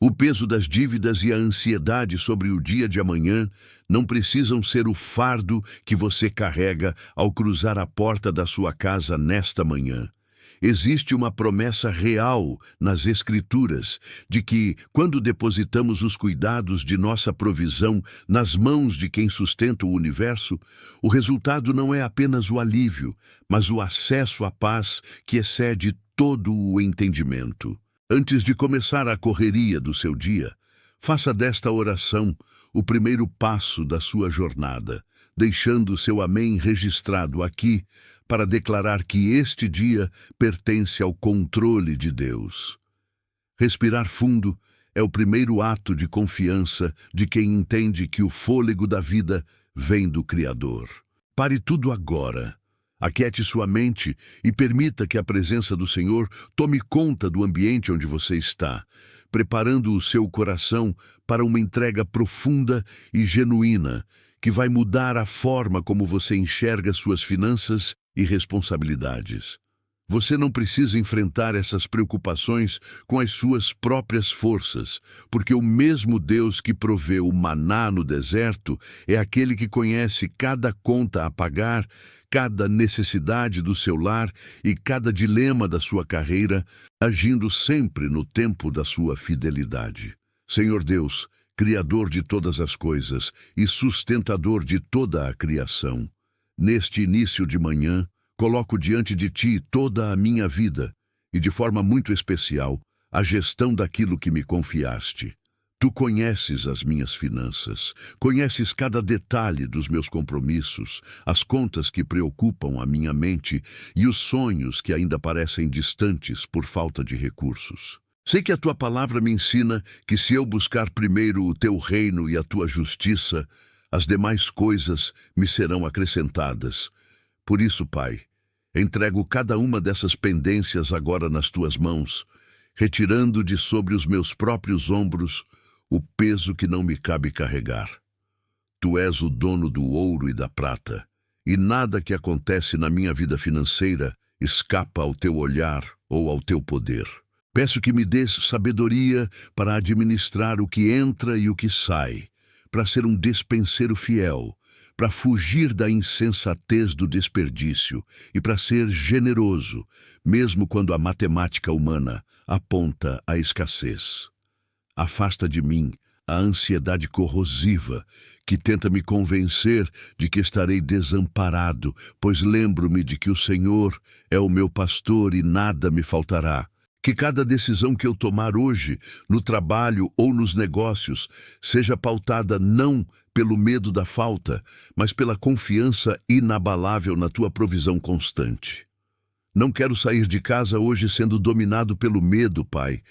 O peso das dívidas e a ansiedade sobre o dia de amanhã não precisam ser o fardo que você carrega ao cruzar a porta da sua casa nesta manhã. Existe uma promessa real nas Escrituras de que, quando depositamos os cuidados de nossa provisão nas mãos de quem sustenta o universo, o resultado não é apenas o alívio, mas o acesso à paz que excede todo o entendimento. Antes de começar a correria do seu dia, faça desta oração o primeiro passo da sua jornada, deixando seu amém registrado aqui para declarar que este dia pertence ao controle de Deus. Respirar fundo é o primeiro ato de confiança de quem entende que o fôlego da vida vem do Criador. Pare tudo agora. Aquiete sua mente e permita que a presença do Senhor tome conta do ambiente onde você está, preparando o seu coração para uma entrega profunda e genuína, que vai mudar a forma como você enxerga suas finanças e responsabilidades. Você não precisa enfrentar essas preocupações com as suas próprias forças, porque o mesmo Deus que proveu o maná no deserto é aquele que conhece cada conta a pagar, cada necessidade do seu lar e cada dilema da sua carreira, agindo sempre no tempo da sua fidelidade. Senhor Deus, Criador de todas as coisas e sustentador de toda a criação, neste início de manhã, coloco diante de Ti toda a minha vida e, de forma muito especial, a gestão daquilo que me confiaste. Tu conheces as minhas finanças, conheces cada detalhe dos meus compromissos, as contas que preocupam a minha mente e os sonhos que ainda parecem distantes por falta de recursos. Sei que a Tua palavra me ensina que se eu buscar primeiro o Teu reino e a Tua justiça, as demais coisas me serão acrescentadas. Por isso, Pai, entrego cada uma dessas pendências agora nas Tuas mãos, retirando de sobre os meus próprios ombros o peso que não me cabe carregar. Tu és o dono do ouro e da prata, e nada que acontece na minha vida financeira escapa ao Teu olhar ou ao Teu poder. Peço que me dês sabedoria para administrar o que entra e o que sai, para ser um despenseiro fiel, para fugir da insensatez do desperdício e para ser generoso, mesmo quando a matemática humana aponta a escassez. Afasta de mim a ansiedade corrosiva que tenta me convencer de que estarei desamparado, pois lembro-me de que o Senhor é o meu pastor e nada me faltará. Que cada decisão que eu tomar hoje, no trabalho ou nos negócios, seja pautada não pelo medo da falta, mas pela confiança inabalável na Tua provisão constante. Não quero sair de casa hoje sendo dominado pelo medo, Pai.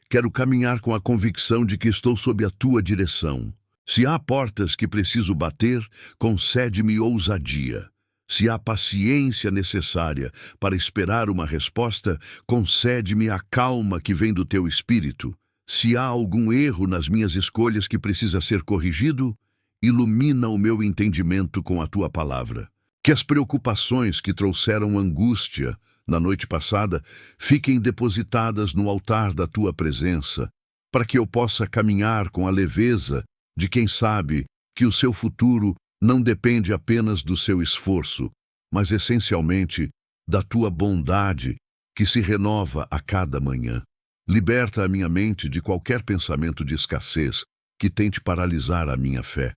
Quero caminhar com a convicção de que estou sob a Tua direção. Se há portas que preciso bater, concede-me ousadia. Se há paciência necessária para esperar uma resposta, concede-me a calma que vem do Teu Espírito. Se há algum erro nas minhas escolhas que precisa ser corrigido, ilumina o meu entendimento com a Tua palavra. Que as preocupações que trouxeram angústia na noite passada fiquem depositadas no altar da Tua presença, para que eu possa caminhar com a leveza de quem sabe que o seu futuro não depende apenas do seu esforço, mas essencialmente da Tua bondade que se renova a cada manhã. Liberta a minha mente de qualquer pensamento de escassez que tente paralisar a minha fé.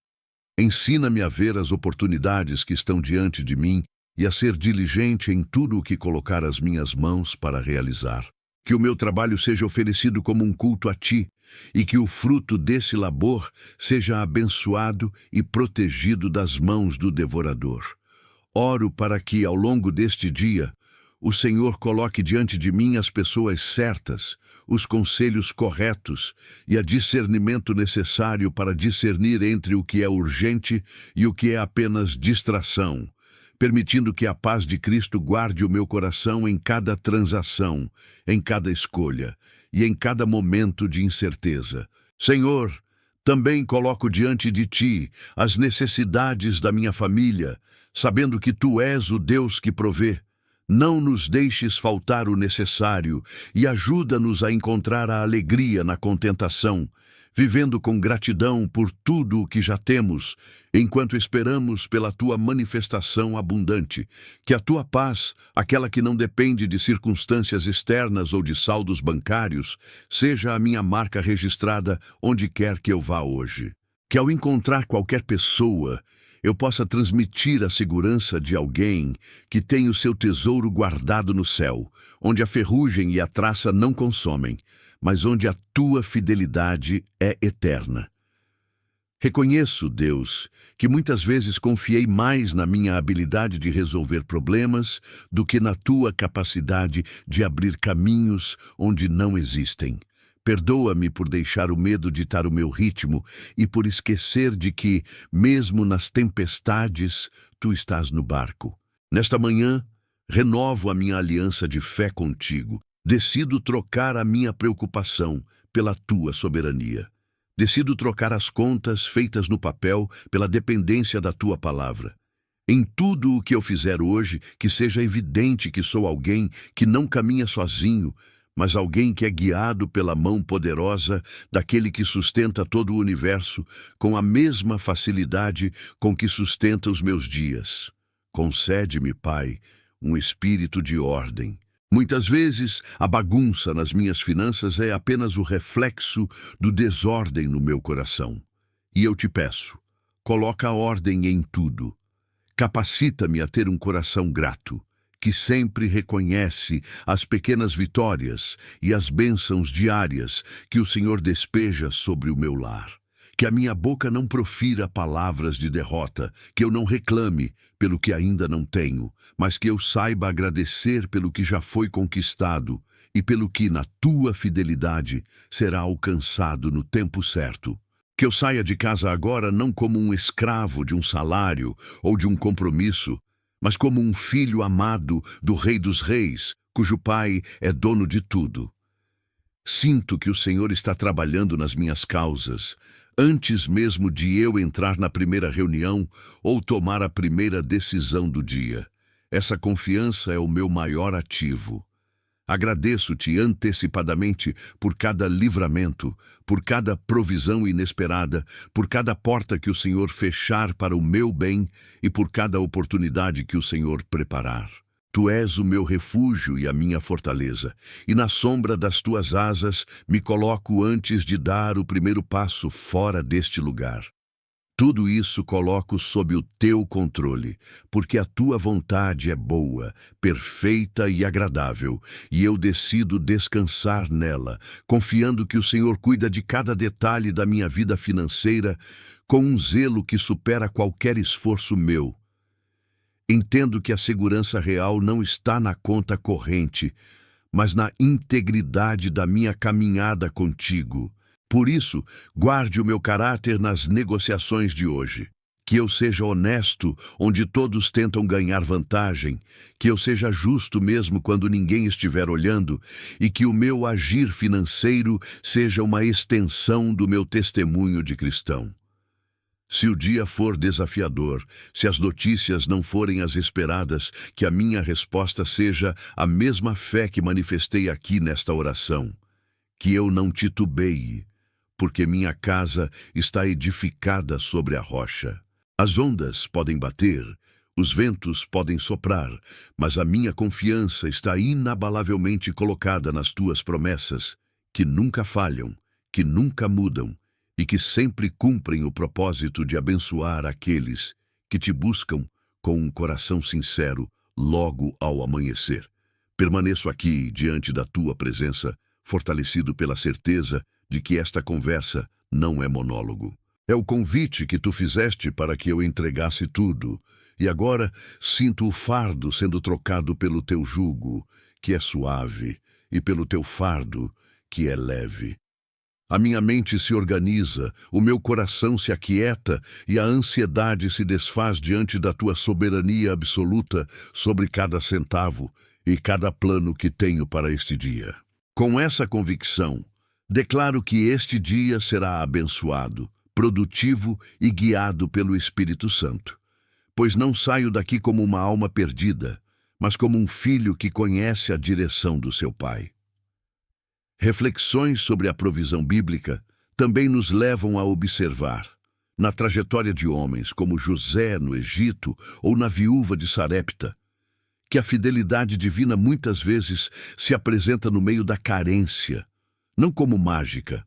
Ensina-me a ver as oportunidades que estão diante de mim e a ser diligente em tudo o que colocar as minhas mãos para realizar. Que o meu trabalho seja oferecido como um culto a Ti e que o fruto desse labor seja abençoado e protegido das mãos do devorador. Oro para que, ao longo deste dia, o Senhor coloque diante de mim as pessoas certas, os conselhos corretos e a discernimento necessário para discernir entre o que é urgente e o que é apenas distração, permitindo que a paz de Cristo guarde o meu coração em cada transação, em cada escolha e em cada momento de incerteza. Senhor, também coloco diante de Ti as necessidades da minha família, sabendo que Tu és o Deus que provê. Não nos deixes faltar o necessário e ajuda-nos a encontrar a alegria na contentação, vivendo com gratidão por tudo o que já temos, enquanto esperamos pela tua manifestação abundante. Que a tua paz, aquela que não depende de circunstâncias externas ou de saldos bancários, seja a minha marca registrada onde quer que eu vá hoje. Que ao encontrar qualquer pessoa, eu possa transmitir a segurança de alguém que tem o seu tesouro guardado no céu, onde a ferrugem e a traça não consomem, mas onde a tua fidelidade é eterna. Reconheço, Deus, que muitas vezes confiei mais na minha habilidade de resolver problemas do que na tua capacidade de abrir caminhos onde não existem. Perdoa-me por deixar o medo ditar o meu ritmo e por esquecer de que, mesmo nas tempestades, tu estás no barco. Nesta manhã, renovo a minha aliança de fé contigo. Decido trocar a minha preocupação pela tua soberania. Decido trocar as contas feitas no papel pela dependência da tua palavra. Em tudo o que eu fizer hoje, que seja evidente que sou alguém que não caminha sozinho, mas alguém que é guiado pela mão poderosa daquele que sustenta todo o universo com a mesma facilidade com que sustenta os meus dias. Concede-me, Pai, um espírito de ordem. Muitas vezes, a bagunça nas minhas finanças é apenas o reflexo do desordem no meu coração. E eu te peço, coloca ordem em tudo. Capacita-me a ter um coração grato, que sempre reconhece as pequenas vitórias e as bênçãos diárias que o Senhor despeja sobre o meu lar. Que a minha boca não profira palavras de derrota, que eu não reclame pelo que ainda não tenho, mas que eu saiba agradecer pelo que já foi conquistado e pelo que, na tua fidelidade, será alcançado no tempo certo. Que eu saia de casa agora não como um escravo de um salário ou de um compromisso, mas como um filho amado do Rei dos Reis, cujo Pai é dono de tudo. Sinto que o Senhor está trabalhando nas minhas causas, antes mesmo de eu entrar na primeira reunião ou tomar a primeira decisão do dia. Essa confiança é o meu maior ativo. Agradeço-te antecipadamente por cada livramento, por cada provisão inesperada, por cada porta que o Senhor fechar para o meu bem e por cada oportunidade que o Senhor preparar. Tu és o meu refúgio e a minha fortaleza, e na sombra das tuas asas me coloco antes de dar o primeiro passo fora deste lugar. Tudo isso coloco sob o teu controle, porque a tua vontade é boa, perfeita e agradável, e eu decido descansar nela, confiando que o Senhor cuida de cada detalhe da minha vida financeira com um zelo que supera qualquer esforço meu. Entendo que a segurança real não está na conta corrente, mas na integridade da minha caminhada contigo. Por isso, guarde o meu caráter nas negociações de hoje. Que eu seja honesto onde todos tentam ganhar vantagem, que eu seja justo mesmo quando ninguém estiver olhando e que o meu agir financeiro seja uma extensão do meu testemunho de cristão. Se o dia for desafiador, se as notícias não forem as esperadas, que a minha resposta seja a mesma fé que manifestei aqui nesta oração. Que eu não titubeie, porque minha casa está edificada sobre a rocha. As ondas podem bater, os ventos podem soprar, mas a minha confiança está inabalavelmente colocada nas tuas promessas, que nunca falham, que nunca mudam e que sempre cumprem o propósito de abençoar aqueles que te buscam com um coração sincero logo ao amanhecer. Permaneço aqui diante da tua presença, fortalecido pela certeza de que esta conversa não é monólogo. É o convite que tu fizeste para que eu entregasse tudo, e agora sinto o fardo sendo trocado pelo teu jugo, que é suave, e pelo teu fardo, que é leve. A minha mente se organiza, o meu coração se aquieta e a ansiedade se desfaz diante da tua soberania absoluta sobre cada centavo e cada plano que tenho para este dia. Com essa convicção, declaro que este dia será abençoado, produtivo e guiado pelo Espírito Santo, pois não saio daqui como uma alma perdida, mas como um filho que conhece a direção do seu pai. Reflexões sobre a provisão bíblica também nos levam a observar, na trajetória de homens como José no Egito ou na viúva de Sarepta, que a fidelidade divina muitas vezes se apresenta no meio da carência, não como mágica,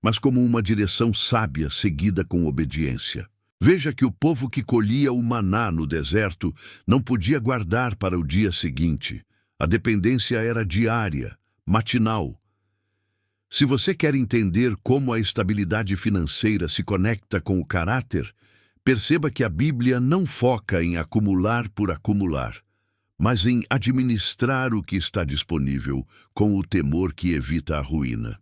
mas como uma direção sábia seguida com obediência. Veja que o povo que colhia o maná no deserto não podia guardar para o dia seguinte. A dependência era diária, matinal. Se você quer entender como a estabilidade financeira se conecta com o caráter, perceba que a Bíblia não foca em acumular por acumular, mas em administrar o que está disponível com o temor que evita a ruína.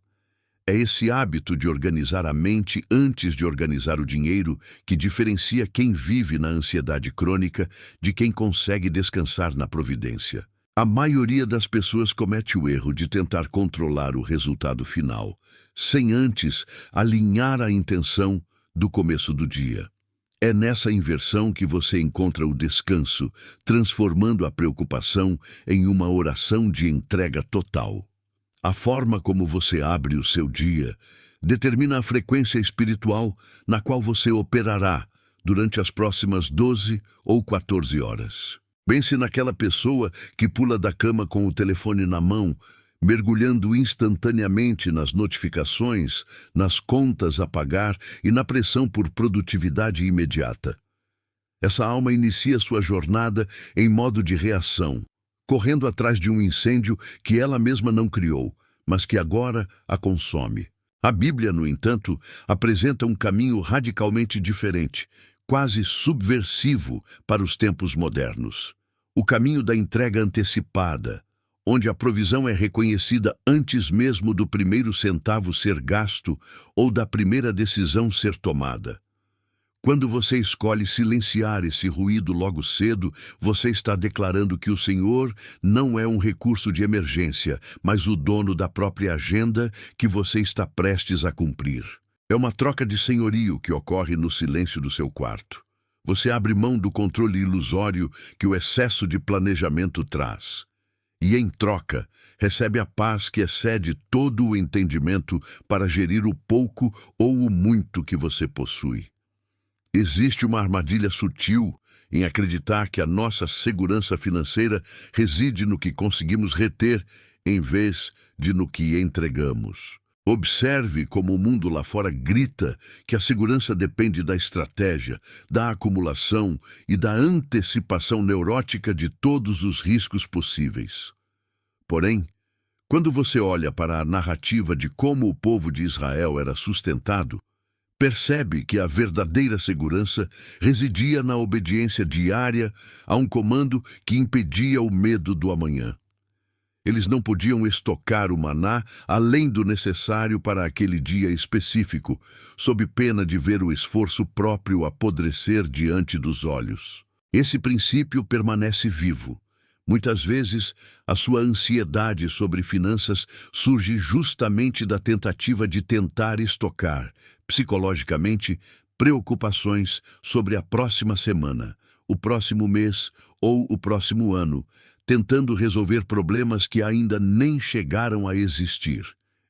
É esse hábito de organizar a mente antes de organizar o dinheiro que diferencia quem vive na ansiedade crônica de quem consegue descansar na providência. A maioria das pessoas comete o erro de tentar controlar o resultado final, sem antes alinhar a intenção do começo do dia. É nessa inversão que você encontra o descanso, transformando a preocupação em uma oração de entrega total. A forma como você abre o seu dia determina a frequência espiritual na qual você operará durante as próximas 12 ou 14 horas. Pense naquela pessoa que pula da cama com o telefone na mão, mergulhando instantaneamente nas notificações, nas contas a pagar e na pressão por produtividade imediata. Essa alma inicia sua jornada em modo de reação, correndo atrás de um incêndio que ela mesma não criou, mas que agora a consome. A Bíblia, no entanto, apresenta um caminho radicalmente diferente, quase subversivo para os tempos modernos. O caminho da entrega antecipada, onde a provisão é reconhecida antes mesmo do primeiro centavo ser gasto ou da primeira decisão ser tomada. Quando você escolhe silenciar esse ruído logo cedo, você está declarando que o Senhor não é um recurso de emergência, mas o dono da própria agenda que você está prestes a cumprir. É uma troca de senhorio que ocorre no silêncio do seu quarto. Você abre mão do controle ilusório que o excesso de planejamento traz. E, em troca, recebe a paz que excede todo o entendimento para gerir o pouco ou o muito que você possui. Existe uma armadilha sutil em acreditar que a nossa segurança financeira reside no que conseguimos reter em vez de no que entregamos. Observe como o mundo lá fora grita que a segurança depende da estratégia, da acumulação e da antecipação neurótica de todos os riscos possíveis. Porém, quando você olha para a narrativa de como o povo de Israel era sustentado, percebe que a verdadeira segurança residia na obediência diária a um comando que impedia o medo do amanhã. Eles não podiam estocar o maná além do necessário para aquele dia específico, sob pena de ver o esforço próprio apodrecer diante dos olhos. Esse princípio permanece vivo. Muitas vezes, a sua ansiedade sobre finanças surge justamente da tentativa de tentar estocar, psicologicamente, preocupações sobre a próxima semana, o próximo mês ou o próximo ano, tentando resolver problemas que ainda nem chegaram a existir.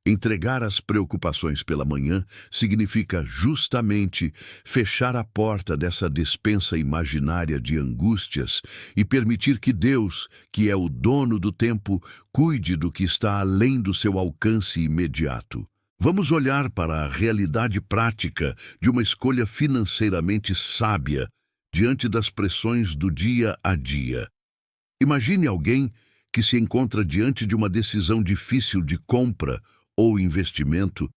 Entregar as preocupações pela manhã significa justamente fechar a porta dessa despensa imaginária de angústias e permitir que Deus, que é o dono do tempo, cuide do que está além do seu alcance imediato. Vamos olhar para a realidade prática de uma escolha financeiramente sábia diante das pressões do dia a dia. Imagine alguém que se encontra diante de uma decisão difícil de compra ou investimento,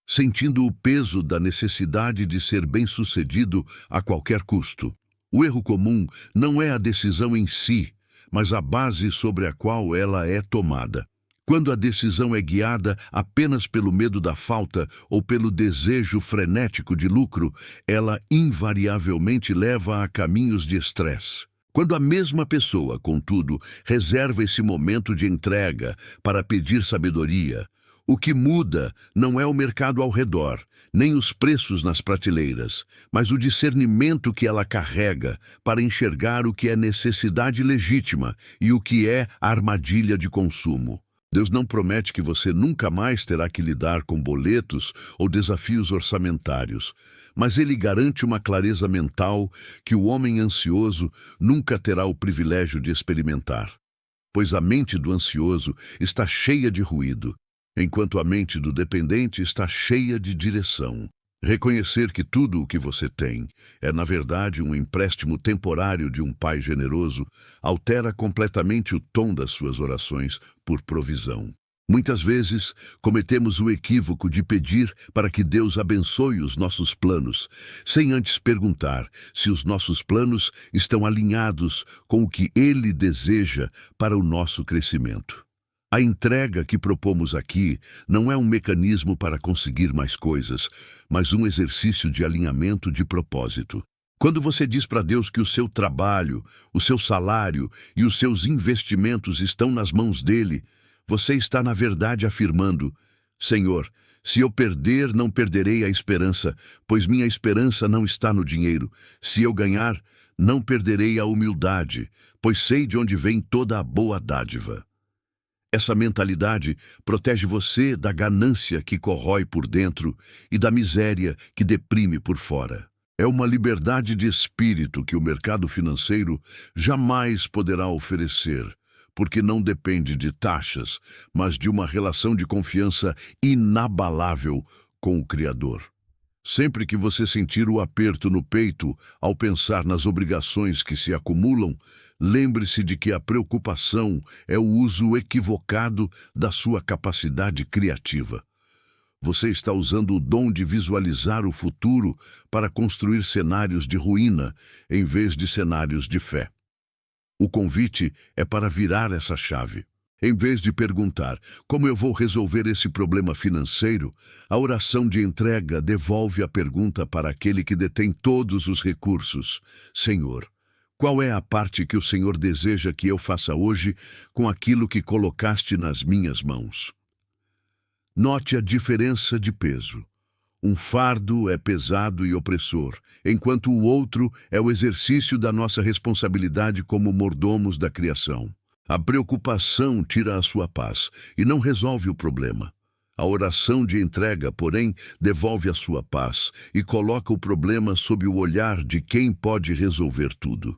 sentindo o peso da necessidade de ser bem-sucedido a qualquer custo. O erro comum não é a decisão em si, mas a base sobre a qual ela é tomada. Quando a decisão é guiada apenas pelo medo da falta ou pelo desejo frenético de lucro, ela invariavelmente leva a caminhos de estresse. Quando a mesma pessoa, contudo, reserva esse momento de entrega para pedir sabedoria, O que muda não é o mercado ao redor, nem os preços nas prateleiras, mas o discernimento que ela carrega para enxergar o que é necessidade legítima e o que é armadilha de consumo. Deus não promete que você nunca mais terá que lidar com boletos ou desafios orçamentários, mas Ele garante uma clareza mental que o homem ansioso nunca terá o privilégio de experimentar. Pois a mente do ansioso está cheia de ruído, enquanto a mente do dependente está cheia de direção. Reconhecer que tudo o que você tem é, na verdade, um empréstimo temporário de um pai generoso altera completamente o tom das suas orações por provisão. Muitas vezes, cometemos o equívoco de pedir para que Deus abençoe os nossos planos, sem antes perguntar se os nossos planos estão alinhados com o que Ele deseja para o nosso crescimento. A entrega que propomos aqui não é um mecanismo para conseguir mais coisas, mas um exercício de alinhamento de propósito. Quando você diz para Deus que o seu trabalho, o seu salário e os seus investimentos estão nas mãos dele, você está, na verdade, afirmando: Senhor, se eu perder, não perderei a esperança, pois minha esperança não está no dinheiro. Se eu ganhar, não perderei a humildade, pois sei de onde vem toda a boa dádiva. Essa mentalidade protege você da ganância que corrói por dentro e da miséria que deprime por fora. É uma liberdade de espírito que o mercado financeiro jamais poderá oferecer, porque não depende de taxas, mas de uma relação de confiança inabalável com o Criador. Sempre que você sentir o aperto no peito ao pensar nas obrigações que se acumulam, lembre-se de que a preocupação é o uso equivocado da sua capacidade criativa. Você está usando o dom de visualizar o futuro para construir cenários de ruína, em vez de cenários de fé. O convite é para virar essa chave. Em vez de perguntar como eu vou resolver esse problema financeiro, a oração de entrega devolve a pergunta para aquele que detém todos os recursos: Senhor, qual é a parte que o Senhor deseja que eu faça hoje com aquilo que colocaste nas minhas mãos? Note a diferença de peso. Um fardo é pesado e opressor, enquanto o outro é o exercício da nossa responsabilidade como mordomos da criação. A preocupação tira a sua paz e não resolve o problema. A oração de entrega, porém, devolve a sua paz e coloca o problema sob o olhar de quem pode resolver tudo.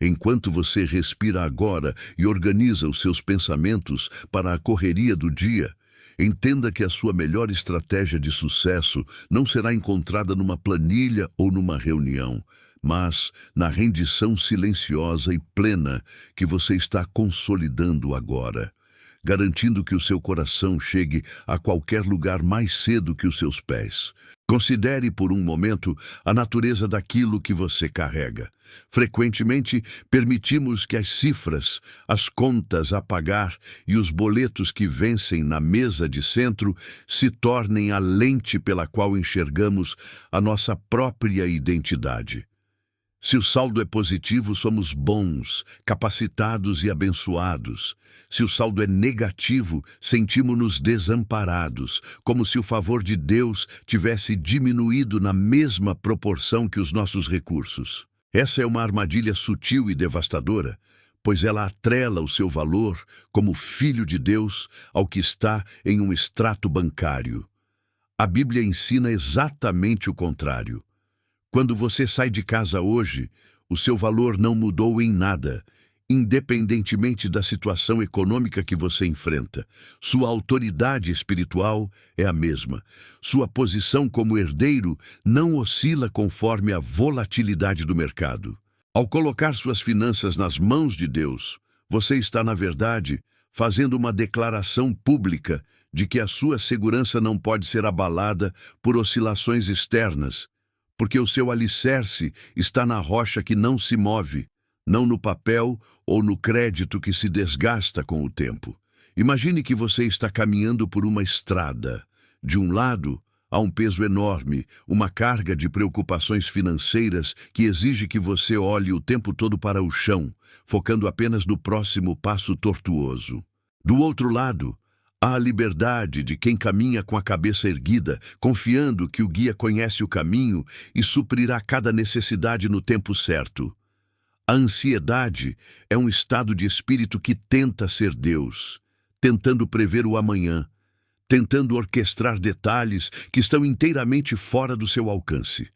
Enquanto você respira agora e organiza os seus pensamentos para a correria do dia, entenda que a sua melhor estratégia de sucesso não será encontrada numa planilha ou numa reunião, mas na rendição silenciosa e plena que você está consolidando agora, garantindo que o seu coração chegue a qualquer lugar mais cedo que os seus pés. Considere por um momento a natureza daquilo que você carrega. Frequentemente, permitimos que as cifras, as contas a pagar e os boletos que vencem na mesa de centro se tornem a lente pela qual enxergamos a nossa própria identidade. Se o saldo é positivo, somos bons, capacitados e abençoados. Se o saldo é negativo, sentimos-nos desamparados, como se o favor de Deus tivesse diminuído na mesma proporção que os nossos recursos. Essa é uma armadilha sutil e devastadora, pois ela atrela o seu valor como filho de Deus ao que está em um extrato bancário. A Bíblia ensina exatamente o contrário. Quando você sai de casa hoje, o seu valor não mudou em nada, independentemente da situação econômica que você enfrenta. Sua autoridade espiritual é a mesma. Sua posição como herdeiro não oscila conforme a volatilidade do mercado. Ao colocar suas finanças nas mãos de Deus, você está, na verdade, fazendo uma declaração pública de que a sua segurança não pode ser abalada por oscilações externas, porque o seu alicerce está na rocha que não se move, não no papel ou no crédito que se desgasta com o tempo. Imagine que você está caminhando por uma estrada. De um lado, há um peso enorme, uma carga de preocupações financeiras que exige que você olhe o tempo todo para o chão, focando apenas no próximo passo tortuoso. Do outro lado, Há a liberdade de quem caminha com a cabeça erguida, confiando que o guia conhece o caminho e suprirá cada necessidade no tempo certo. A ansiedade é um estado de espírito que tenta ser Deus, tentando prever o amanhã, tentando orquestrar detalhes que estão inteiramente fora do seu alcance.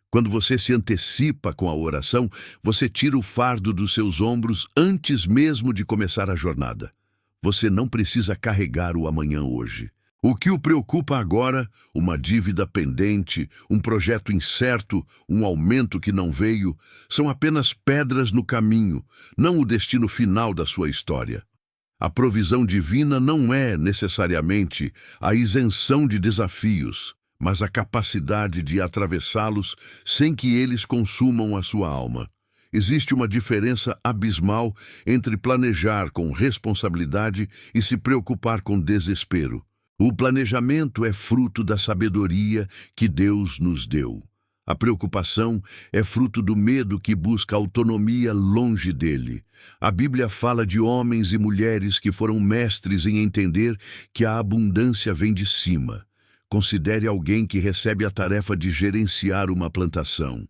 Quando você se antecipa com a oração, você tira o fardo dos seus ombros antes mesmo de começar a jornada. Você não precisa carregar o amanhã hoje. O que o preocupa agora, uma dívida pendente, um projeto incerto, um aumento que não veio, são apenas pedras no caminho, não o destino final da sua história. A provisão divina não é, necessariamente, a isenção de desafios, mas a capacidade de atravessá-los sem que eles consumam a sua alma. Existe uma diferença abismal entre planejar com responsabilidade e se preocupar com desespero. O planejamento é fruto da sabedoria que Deus nos deu. A preocupação é fruto do medo que busca autonomia longe dele. A Bíblia fala de homens e mulheres que foram mestres em entender que a abundância vem de cima. Considere alguém que recebe a tarefa de gerenciar uma plantação.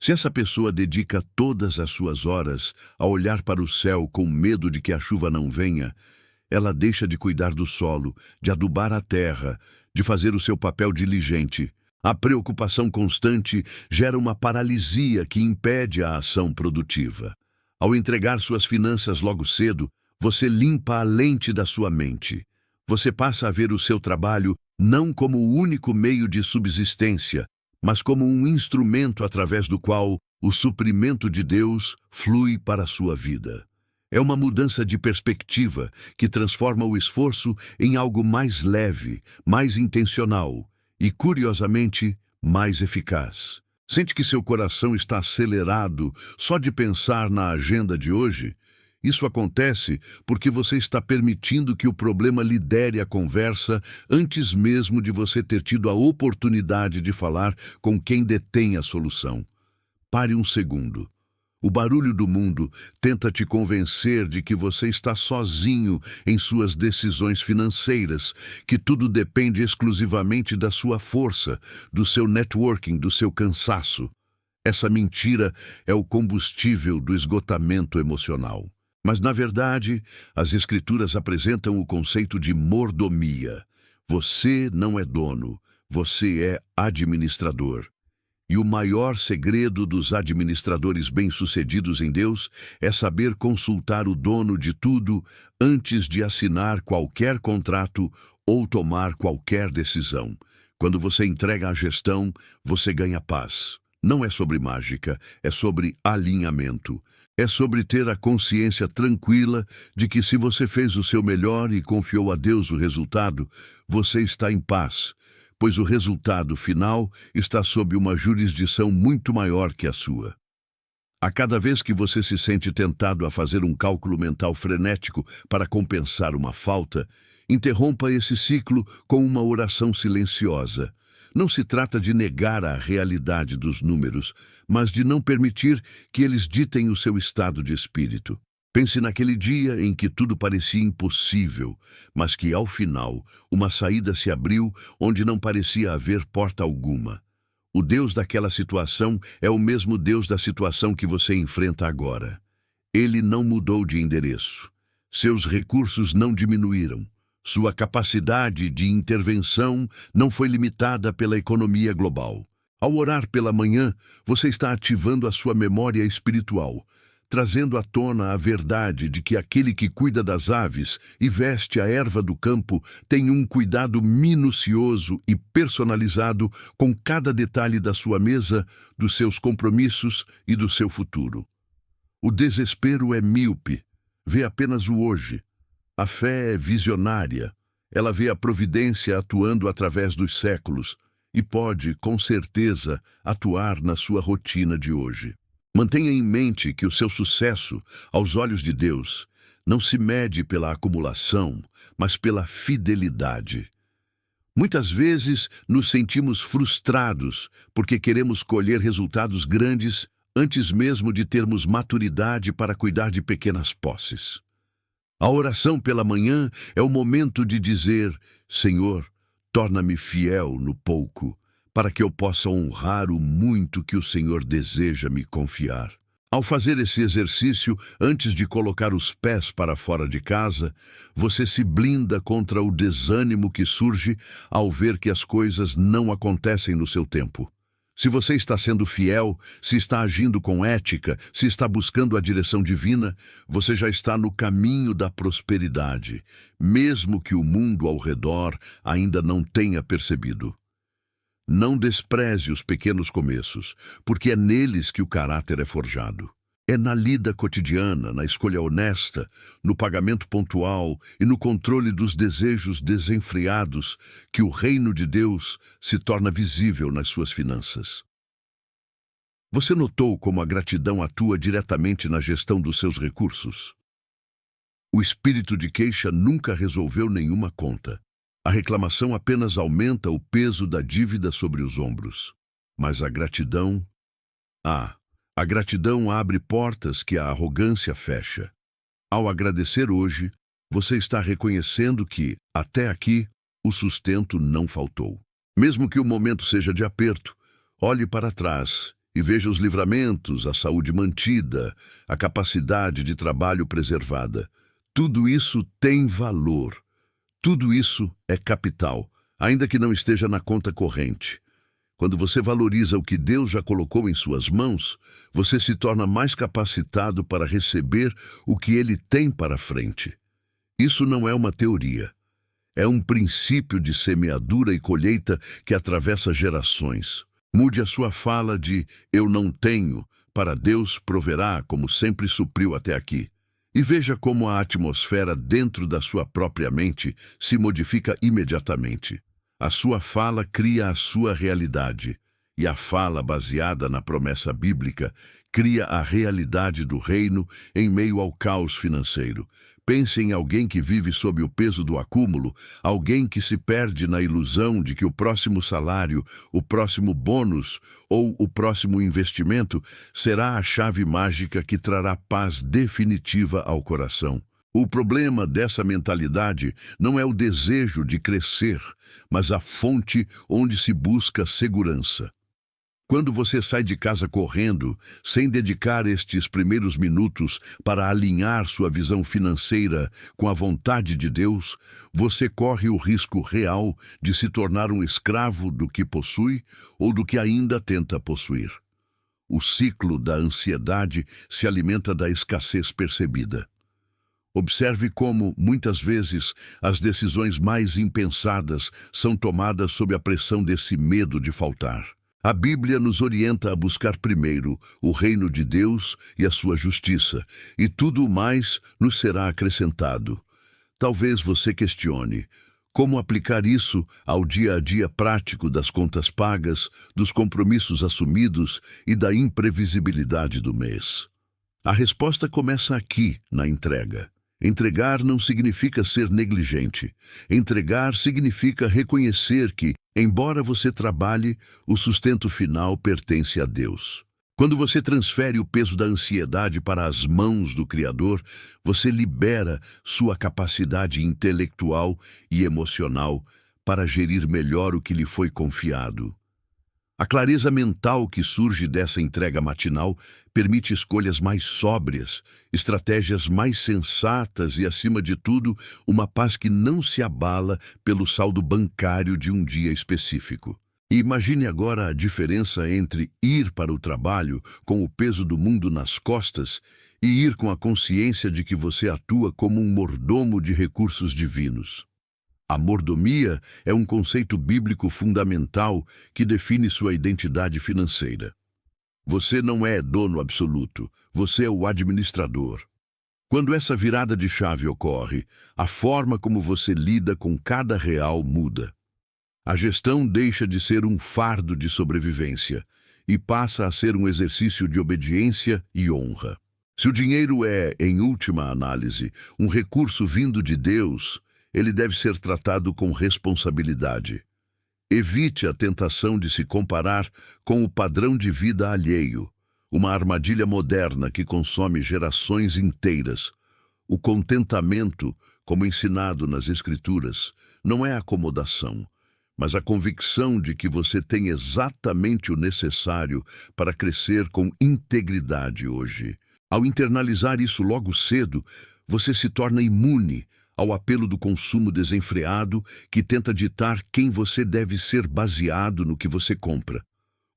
Se essa pessoa dedica todas as suas horas a olhar para o céu com medo de que a chuva não venha, ela deixa de cuidar do solo, de adubar a terra, de fazer o seu papel diligente. A preocupação constante gera uma paralisia que impede a ação produtiva. Ao entregar suas finanças logo cedo, você limpa a lente da sua mente. Você passa a ver o seu trabalho não como o único meio de subsistência, mas como um instrumento através do qual o suprimento de Deus flui para a sua vida. É uma mudança de perspectiva que transforma o esforço em algo mais leve, mais intencional e, curiosamente, mais eficaz. Sente que seu coração está acelerado só de pensar na agenda de hoje? Isso acontece porque você está permitindo que o problema lidere a conversa antes mesmo de você ter tido a oportunidade de falar com quem detém a solução. Pare um segundo. O barulho do mundo tenta te convencer de que você está sozinho em suas decisões financeiras, que tudo depende exclusivamente da sua força, do seu networking, do seu cansaço. Essa mentira é o combustível do esgotamento emocional. Mas, na verdade, as Escrituras apresentam o conceito de mordomia. Você não é dono, você é administrador. E o maior segredo dos administradores bem-sucedidos em Deus é saber consultar o dono de tudo antes de assinar qualquer contrato ou tomar qualquer decisão. Quando você entrega a gestão, você ganha paz. Não é sobre mágica, é sobre alinhamento. É sobre ter a consciência tranquila de que se você fez o seu melhor e confiou a Deus o resultado, você está em paz, pois o resultado final está sob uma jurisdição muito maior que a sua. A cada vez que você se sente tentado a fazer um cálculo mental frenético para compensar uma falta, interrompa esse ciclo com uma oração silenciosa. Não se trata de negar a realidade dos números, mas de não permitir que eles ditem o seu estado de espírito. Pense naquele dia em que tudo parecia impossível, mas que, ao final, uma saída se abriu onde não parecia haver porta alguma. O Deus daquela situação é o mesmo Deus da situação que você enfrenta agora. Ele não mudou de endereço. Seus recursos não diminuíram. Sua capacidade de intervenção não foi limitada pela economia global. Ao orar pela manhã, você está ativando a sua memória espiritual, trazendo à tona a verdade de que aquele que cuida das aves e veste a erva do campo tem um cuidado minucioso e personalizado com cada detalhe da sua mesa, dos seus compromissos e do seu futuro. O desespero é míope, vê apenas o hoje. A fé é visionária, ela vê a providência atuando através dos séculos e pode, com certeza, atuar na sua rotina de hoje. Mantenha em mente que o seu sucesso, aos olhos de Deus, não se mede pela acumulação, mas pela fidelidade. Muitas vezes nos sentimos frustrados porque queremos colher resultados grandes antes mesmo de termos maturidade para cuidar de pequenas posses. A oração pela manhã é o momento de dizer: Senhor, torna-me fiel no pouco, para que eu possa honrar o muito que o Senhor deseja me confiar. Ao fazer esse exercício, antes de colocar os pés para fora de casa, você se blinda contra o desânimo que surge ao ver que as coisas não acontecem no seu tempo. Se você está sendo fiel, se está agindo com ética, se está buscando a direção divina, você já está no caminho da prosperidade, mesmo que o mundo ao redor ainda não tenha percebido. Não despreze os pequenos começos, porque é neles que o caráter é forjado. É na lida cotidiana, na escolha honesta, no pagamento pontual e no controle dos desejos desenfreados que o reino de Deus se torna visível nas suas finanças. Você notou como a gratidão atua diretamente na gestão dos seus recursos? O espírito de queixa nunca resolveu nenhuma conta. A reclamação apenas aumenta o peso da dívida sobre os ombros. Mas a gratidão abre portas que a arrogância fecha. Ao agradecer hoje, você está reconhecendo que, até aqui, o sustento não faltou. Mesmo que o momento seja de aperto, olhe para trás e veja os livramentos, a saúde mantida, a capacidade de trabalho preservada. Tudo isso tem valor. Tudo isso é capital, ainda que não esteja na conta corrente. Quando você valoriza o que Deus já colocou em suas mãos, você se torna mais capacitado para receber o que Ele tem para frente. Isso não é uma teoria. É um princípio de semeadura e colheita que atravessa gerações. Mude a sua fala de "eu não tenho" para "Deus proverá como sempre supriu até aqui". E veja como a atmosfera dentro da sua própria mente se modifica imediatamente. A sua fala cria a sua realidade, e a fala baseada na promessa bíblica cria a realidade do reino em meio ao caos financeiro. Pense em alguém que vive sob o peso do acúmulo, alguém que se perde na ilusão de que o próximo salário, o próximo bônus ou o próximo investimento será a chave mágica que trará paz definitiva ao coração. O problema dessa mentalidade não é o desejo de crescer, mas a fonte onde se busca segurança. Quando você sai de casa correndo, sem dedicar estes primeiros minutos para alinhar sua visão financeira com a vontade de Deus, você corre o risco real de se tornar um escravo do que possui ou do que ainda tenta possuir. O ciclo da ansiedade se alimenta da escassez percebida. Observe como, muitas vezes, as decisões mais impensadas são tomadas sob a pressão desse medo de faltar. A Bíblia nos orienta a buscar primeiro o reino de Deus e a sua justiça, e tudo o mais nos será acrescentado. Talvez você questione como aplicar isso ao dia a dia prático das contas pagas, dos compromissos assumidos e da imprevisibilidade do mês. A resposta começa aqui, na entrega. Entregar não significa ser negligente. Entregar significa reconhecer que, embora você trabalhe, o sustento final pertence a Deus. Quando você transfere o peso da ansiedade para as mãos do Criador, você libera sua capacidade intelectual e emocional para gerir melhor o que lhe foi confiado. A clareza mental que surge dessa entrega matinal permite escolhas mais sóbrias, estratégias mais sensatas e, acima de tudo, uma paz que não se abala pelo saldo bancário de um dia específico. E imagine agora a diferença entre ir para o trabalho com o peso do mundo nas costas e ir com a consciência de que você atua como um mordomo de recursos divinos. A mordomia é um conceito bíblico fundamental que define sua identidade financeira. Você não é dono absoluto, você é o administrador. Quando essa virada de chave ocorre, a forma como você lida com cada real muda. A gestão deixa de ser um fardo de sobrevivência e passa a ser um exercício de obediência e honra. Se o dinheiro é, em última análise, um recurso vindo de Deus, ele deve ser tratado com responsabilidade. Evite a tentação de se comparar com o padrão de vida alheio, uma armadilha moderna que consome gerações inteiras. O contentamento, como ensinado nas Escrituras, não é acomodação, mas a convicção de que você tem exatamente o necessário para crescer com integridade hoje. Ao internalizar isso logo cedo, você se torna imune ao apelo do consumo desenfreado que tenta ditar quem você deve ser baseado no que você compra.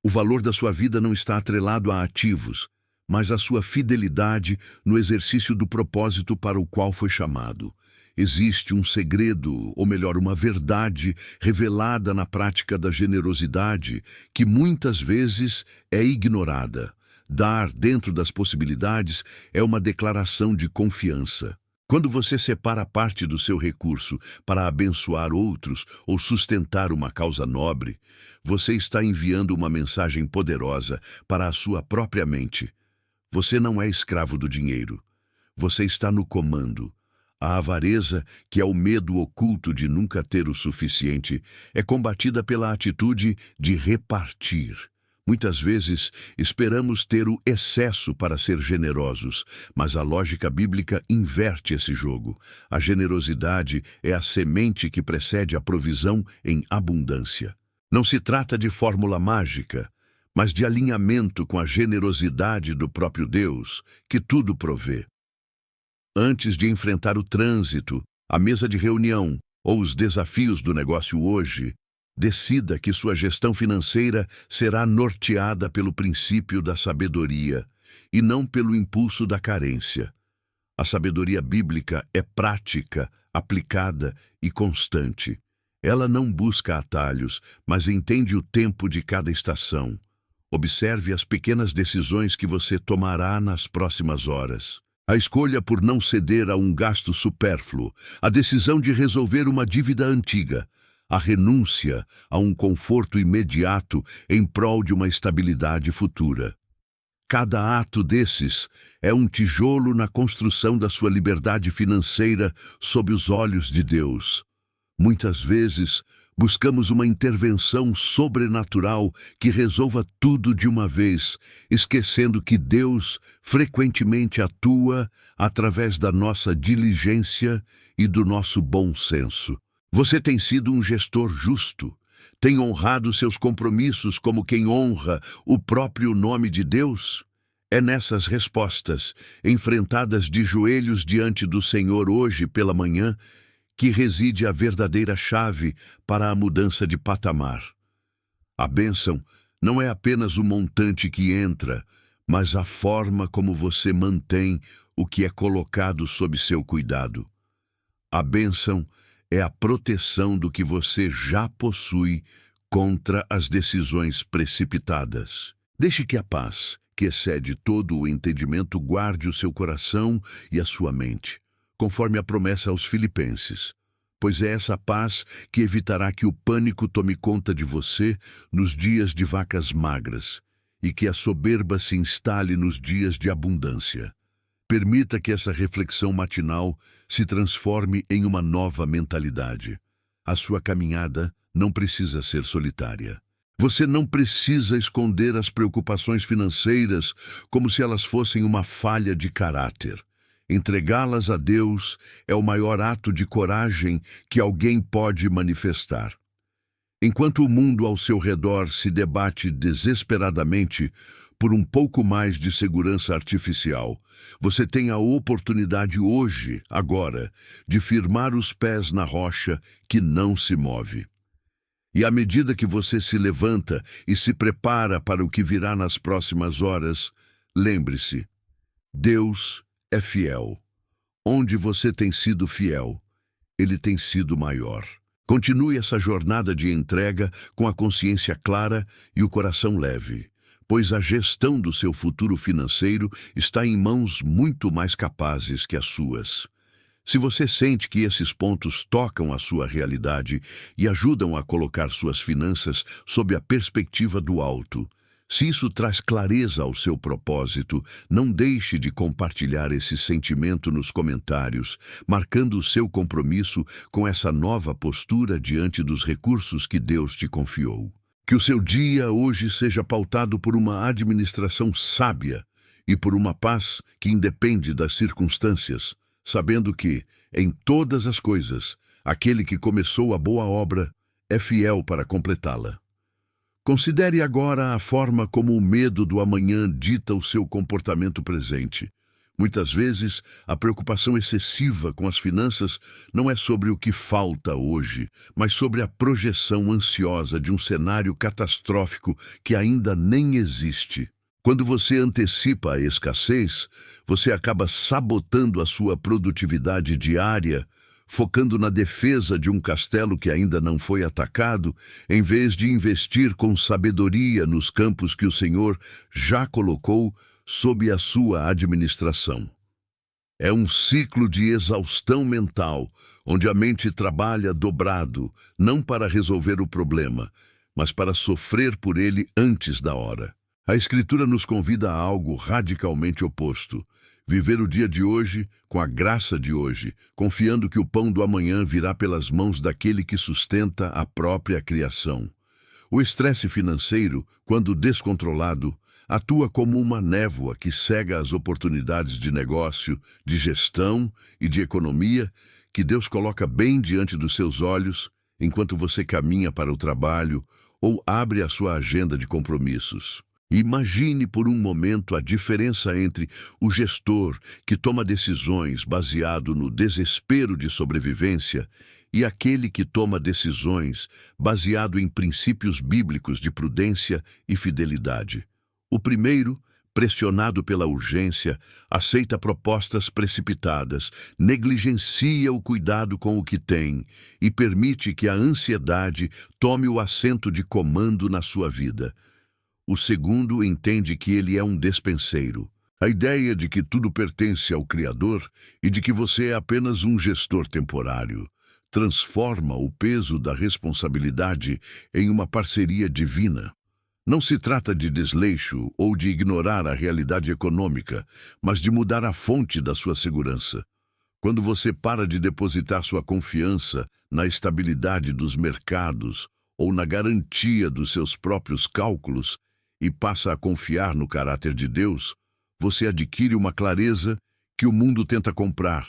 O valor da sua vida não está atrelado a ativos, mas a sua fidelidade no exercício do propósito para o qual foi chamado. Existe um segredo, ou melhor, uma verdade revelada na prática da generosidade que muitas vezes é ignorada. Dar, dentro das possibilidades, é uma declaração de confiança. Quando você separa parte do seu recurso para abençoar outros ou sustentar uma causa nobre, você está enviando uma mensagem poderosa para a sua própria mente. Você não é escravo do dinheiro. Você está no comando. A avareza, que é o medo oculto de nunca ter o suficiente, é combatida pela atitude de repartir. Muitas vezes, esperamos ter o excesso para ser generosos, mas a lógica bíblica inverte esse jogo. A generosidade é a semente que precede a provisão em abundância. Não se trata de fórmula mágica, mas de alinhamento com a generosidade do próprio Deus, que tudo provê. Antes de enfrentar o trânsito, a mesa de reunião ou os desafios do negócio hoje, decida que sua gestão financeira será norteada pelo princípio da sabedoria e não pelo impulso da carência. A sabedoria bíblica é prática, aplicada e constante. Ela não busca atalhos, mas entende o tempo de cada estação. Observe as pequenas decisões que você tomará nas próximas horas. A escolha por não ceder a um gasto supérfluo, a decisão de resolver uma dívida antiga, a renúncia a um conforto imediato em prol de uma estabilidade futura. Cada ato desses é um tijolo na construção da sua liberdade financeira sob os olhos de Deus. Muitas vezes, buscamos uma intervenção sobrenatural que resolva tudo de uma vez, esquecendo que Deus frequentemente atua através da nossa diligência e do nosso bom senso. Você tem sido um gestor justo, tem honrado seus compromissos como quem honra o próprio nome de Deus? É nessas respostas, enfrentadas de joelhos diante do Senhor hoje pela manhã, que reside a verdadeira chave para a mudança de patamar. A bênção não é apenas o montante que entra, mas a forma como você mantém o que é colocado sob seu cuidado. A bênção é a proteção do que você já possui contra as decisões precipitadas. Deixe que a paz, que excede todo o entendimento, guarde o seu coração e a sua mente, conforme a promessa aos Filipenses. Pois é essa paz que evitará que o pânico tome conta de você nos dias de vacas magras e que a soberba se instale nos dias de abundância. Permita que essa reflexão matinal se transforme em uma nova mentalidade. A sua caminhada não precisa ser solitária. Você não precisa esconder as preocupações financeiras como se elas fossem uma falha de caráter. Entregá-las a Deus é o maior ato de coragem que alguém pode manifestar. Enquanto o mundo ao seu redor se debate desesperadamente por um pouco mais de segurança artificial, você tem a oportunidade hoje, agora, de firmar os pés na rocha que não se move. E à medida que você se levanta e se prepara para o que virá nas próximas horas, lembre-se, Deus é fiel. Onde você tem sido fiel, Ele tem sido maior. Continue essa jornada de entrega com a consciência clara e o coração leve, pois a gestão do seu futuro financeiro está em mãos muito mais capazes que as suas. Se você sente que esses pontos tocam a sua realidade e ajudam a colocar suas finanças sob a perspectiva do alto, se isso traz clareza ao seu propósito, não deixe de compartilhar esse sentimento nos comentários, marcando o seu compromisso com essa nova postura diante dos recursos que Deus te confiou. Que o seu dia hoje seja pautado por uma administração sábia e por uma paz que independe das circunstâncias, sabendo que, em todas as coisas, aquele que começou a boa obra é fiel para completá-la. Considere agora a forma como o medo do amanhã dita o seu comportamento presente. Muitas vezes, a preocupação excessiva com as finanças não é sobre o que falta hoje, mas sobre a projeção ansiosa de um cenário catastrófico que ainda nem existe. Quando você antecipa a escassez, você acaba sabotando a sua produtividade diária, focando na defesa de um castelo que ainda não foi atacado, em vez de investir com sabedoria nos campos que o Senhor já colocou sob a sua administração. É um ciclo de exaustão mental, onde a mente trabalha dobrado, não para resolver o problema, mas para sofrer por ele antes da hora. A Escritura nos convida a algo radicalmente oposto: viver o dia de hoje com a graça de hoje, confiando que o pão do amanhã virá pelas mãos daquele que sustenta a própria criação. O estresse financeiro, quando descontrolado, atua como uma névoa que cega as oportunidades de negócio, de gestão e de economia que Deus coloca bem diante dos seus olhos enquanto você caminha para o trabalho ou abre a sua agenda de compromissos. Imagine por um momento a diferença entre o gestor que toma decisões baseado no desespero de sobrevivência e aquele que toma decisões baseado em princípios bíblicos de prudência e fidelidade. O primeiro, pressionado pela urgência, aceita propostas precipitadas, negligencia o cuidado com o que tem e permite que a ansiedade tome o assento de comando na sua vida. O segundo entende que ele é um despenseiro. A ideia de que tudo pertence ao Criador e de que você é apenas um gestor temporário transforma o peso da responsabilidade em uma parceria divina. Não se trata de desleixo ou de ignorar a realidade econômica, mas de mudar a fonte da sua segurança. Quando você para de depositar sua confiança na estabilidade dos mercados ou na garantia dos seus próprios cálculos e passa a confiar no caráter de Deus, você adquire uma clareza que o mundo tenta comprar,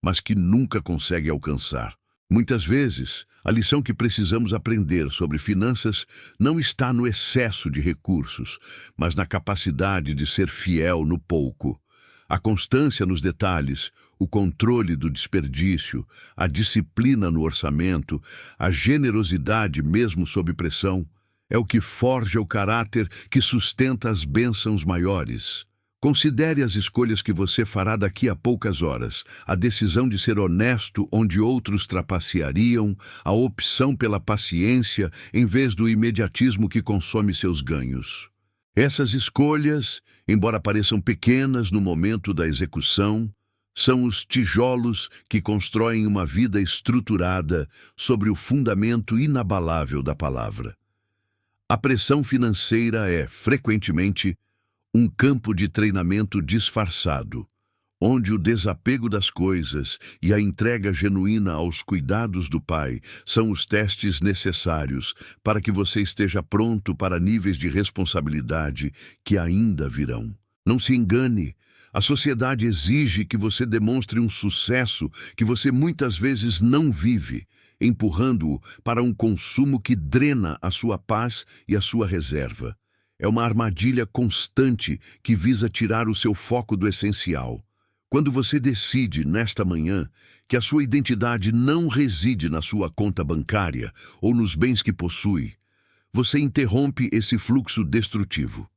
mas que nunca consegue alcançar. Muitas vezes, a lição que precisamos aprender sobre finanças não está no excesso de recursos, mas na capacidade de ser fiel no pouco. A constância nos detalhes, o controle do desperdício, a disciplina no orçamento, a generosidade mesmo sob pressão, é o que forja o caráter que sustenta as bênçãos maiores. Considere as escolhas que você fará daqui a poucas horas, a decisão de ser honesto onde outros trapaceariam, a opção pela paciência em vez do imediatismo que consome seus ganhos. Essas escolhas, embora pareçam pequenas no momento da execução, são os tijolos que constroem uma vida estruturada sobre o fundamento inabalável da palavra. A pressão financeira é, frequentemente, um campo de treinamento disfarçado, onde o desapego das coisas e a entrega genuína aos cuidados do Pai são os testes necessários para que você esteja pronto para níveis de responsabilidade que ainda virão. Não se engane, a sociedade exige que você demonstre um sucesso que você muitas vezes não vive, empurrando-o para um consumo que drena a sua paz e a sua reserva. É uma armadilha constante que visa tirar o seu foco do essencial. Quando você decide, nesta manhã, que a sua identidade não reside na sua conta bancária ou nos bens que possui, você interrompe esse fluxo destrutivo.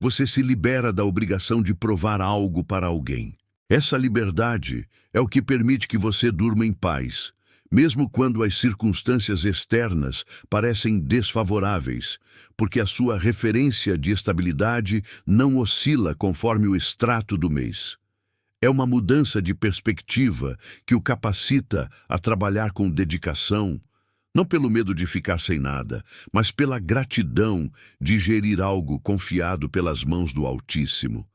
Você se libera da obrigação de provar algo para alguém. Essa liberdade é o que permite que você durma em paz, mesmo quando as circunstâncias externas parecem desfavoráveis, porque a sua referência de estabilidade não oscila conforme o extrato do mês. É uma mudança de perspectiva que o capacita a trabalhar com dedicação, não pelo medo de ficar sem nada, mas pela gratidão de gerir algo confiado pelas mãos do Altíssimo.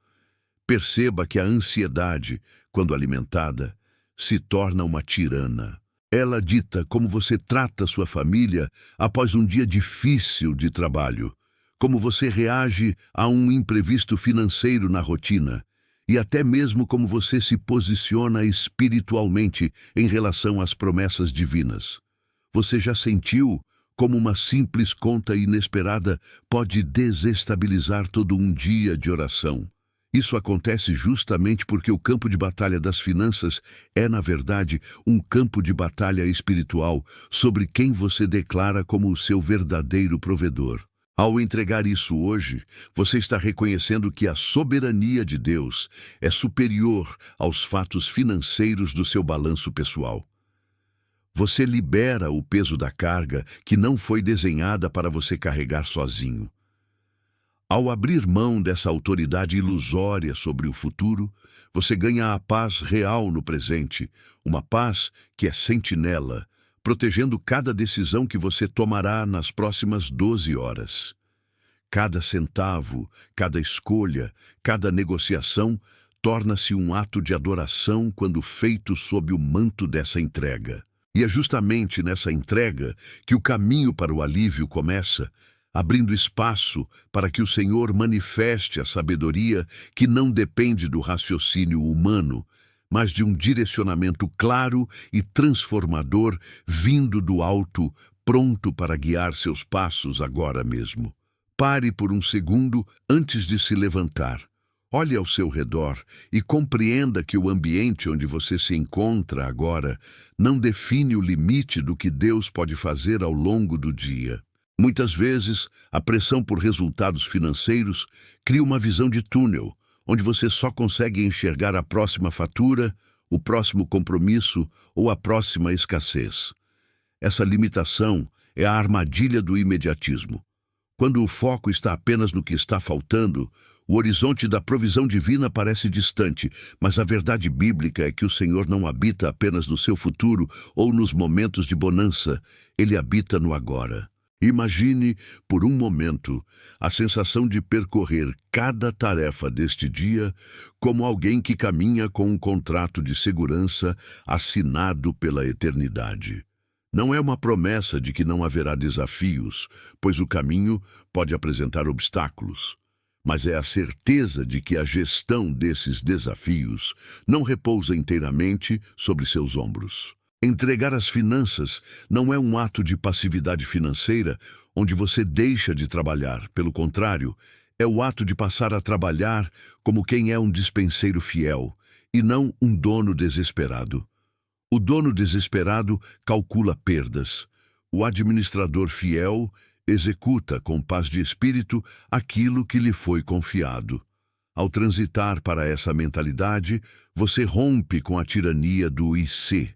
Perceba que a ansiedade, quando alimentada, se torna uma tirana. Ela dita como você trata sua família após um dia difícil de trabalho, como você reage a um imprevisto financeiro na rotina e até mesmo como você se posiciona espiritualmente em relação às promessas divinas. Você já sentiu como uma simples conta inesperada pode desestabilizar todo um dia de oração? Isso acontece justamente porque o campo de batalha das finanças é, na verdade, um campo de batalha espiritual sobre quem você declara como o seu verdadeiro provedor. Ao entregar isso hoje, você está reconhecendo que a soberania de Deus é superior aos fatos financeiros do seu balanço pessoal. Você libera o peso da carga que não foi desenhada para você carregar sozinho. Ao abrir mão dessa autoridade ilusória sobre o futuro, você ganha a paz real no presente, uma paz que é sentinela, protegendo cada decisão que você tomará nas próximas 12 horas. Cada centavo, cada escolha, cada negociação torna-se um ato de adoração quando feito sob o manto dessa entrega. E é justamente nessa entrega que o caminho para o alívio começa, abrindo espaço para que o Senhor manifeste a sabedoria que não depende do raciocínio humano, mas de um direcionamento claro e transformador vindo do alto, pronto para guiar seus passos agora mesmo. Pare por um segundo antes de se levantar. Olhe ao seu redor e compreenda que o ambiente onde você se encontra agora não define o limite do que Deus pode fazer ao longo do dia. Muitas vezes, a pressão por resultados financeiros cria uma visão de túnel, onde você só consegue enxergar a próxima fatura, o próximo compromisso ou a próxima escassez. Essa limitação é a armadilha do imediatismo. Quando o foco está apenas no que está faltando, o horizonte da provisão divina parece distante, mas a verdade bíblica é que o Senhor não habita apenas no seu futuro ou nos momentos de bonança, Ele habita no agora. Imagine, por um momento, a sensação de percorrer cada tarefa deste dia como alguém que caminha com um contrato de segurança assinado pela eternidade. Não é uma promessa de que não haverá desafios, pois o caminho pode apresentar obstáculos, mas é a certeza de que a gestão desses desafios não repousa inteiramente sobre seus ombros. Entregar as finanças não é um ato de passividade financeira onde você deixa de trabalhar. Pelo contrário, é o ato de passar a trabalhar como quem é um despenseiro fiel e não um dono desesperado. O dono desesperado calcula perdas. O administrador fiel executa com paz de espírito aquilo que lhe foi confiado. Ao transitar para essa mentalidade, você rompe com a tirania do IC.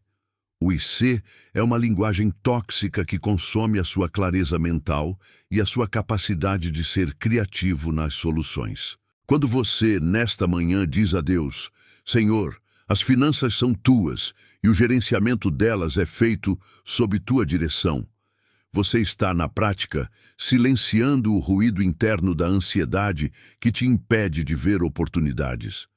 O IC é uma linguagem tóxica que consome a sua clareza mental e a sua capacidade de ser criativo nas soluções. Quando você, nesta manhã, diz a Deus: Senhor, as finanças são tuas e o gerenciamento delas é feito sob tua direção, você está, na prática, silenciando o ruído interno da ansiedade que te impede de ver oportunidades.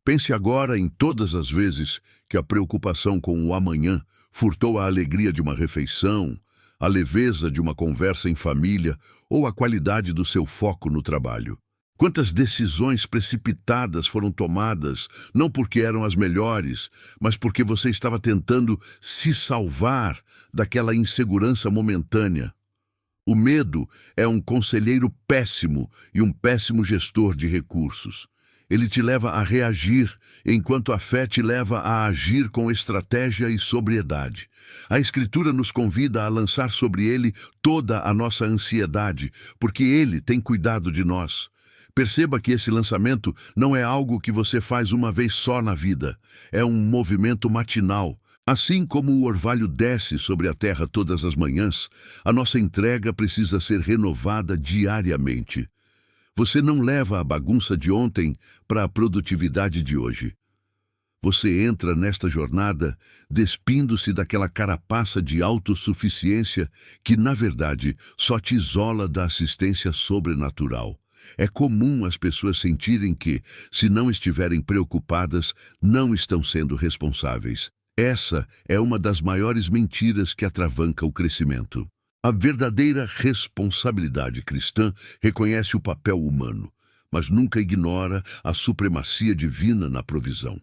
Pense agora em todas as vezes que a preocupação com o amanhã furtou a alegria de uma refeição, a leveza de uma conversa em família ou a qualidade do seu foco no trabalho. Quantas decisões precipitadas foram tomadas, não porque eram as melhores, mas porque você estava tentando se salvar daquela insegurança momentânea. O medo é um conselheiro péssimo e um péssimo gestor de recursos. Ele te leva a reagir, enquanto a fé te leva a agir com estratégia e sobriedade. A Escritura nos convida a lançar sobre ele toda a nossa ansiedade, porque ele tem cuidado de nós. Perceba que esse lançamento não é algo que você faz uma vez só na vida. É um movimento matinal. Assim como o orvalho desce sobre a terra todas as manhãs, a nossa entrega precisa ser renovada diariamente. Você não leva a bagunça de ontem para a produtividade de hoje. Você entra nesta jornada despindo-se daquela carapaça de autossuficiência que, na verdade, só te isola da assistência sobrenatural. É comum as pessoas sentirem que, se não estiverem preocupadas, não estão sendo responsáveis. Essa é uma das maiores mentiras que atravanca o crescimento. A verdadeira responsabilidade cristã reconhece o papel humano. mas nunca ignora a supremacia divina na provisão.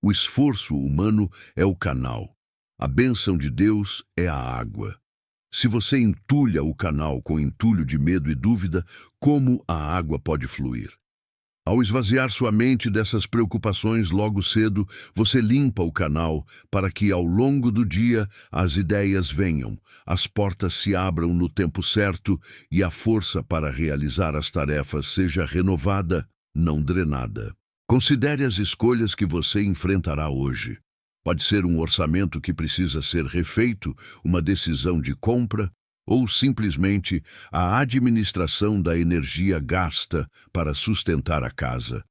O esforço humano é o canal. A bênção de Deus é a água. Se você entulha o canal com entulho de medo e dúvida, como a água pode fluir? Ao esvaziar sua mente dessas preocupações logo cedo, você limpa o canal para que ao longo do dia as ideias venham, as portas se abram no tempo certo e a força para realizar as tarefas seja renovada, não drenada. Considere as escolhas que você enfrentará hoje. Pode ser um orçamento que precisa ser refeito, uma decisão de compra, ou simplesmente a administração da energia gasta para sustentar a casa.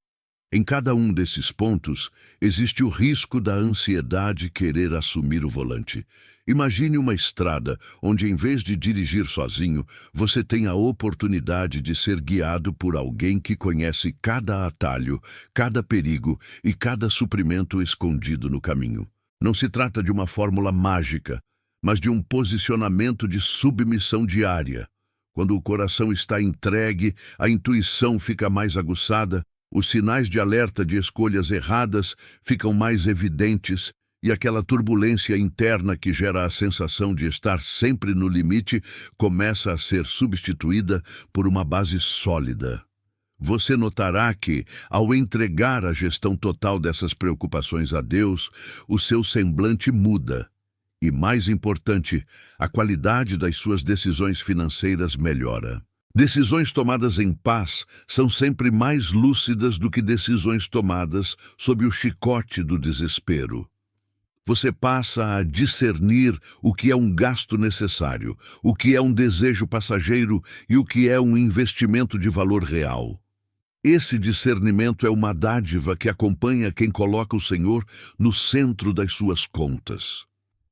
Em cada um desses pontos, existe o risco da ansiedade querer assumir o volante. Imagine uma estrada onde, em vez de dirigir sozinho, você tem a oportunidade de ser guiado por alguém que conhece cada atalho, cada perigo e cada suprimento escondido no caminho. Não se trata de uma fórmula mágica, mas de um posicionamento de submissão diária. Quando o coração está entregue, a intuição fica mais aguçada, os sinais de alerta de escolhas erradas ficam mais evidentes e aquela turbulência interna que gera a sensação de estar sempre no limite começa a ser substituída por uma base sólida. Você notará que, ao entregar a gestão total dessas preocupações a Deus, o seu semblante muda. E, mais importante, a qualidade das suas decisões financeiras melhora. Decisões tomadas em paz são sempre mais lúcidas do que decisões tomadas sob o chicote do desespero. Você passa a discernir o que é um gasto necessário, o que é um desejo passageiro e o que é um investimento de valor real. Esse discernimento é uma dádiva que acompanha quem coloca o Senhor no centro das suas contas.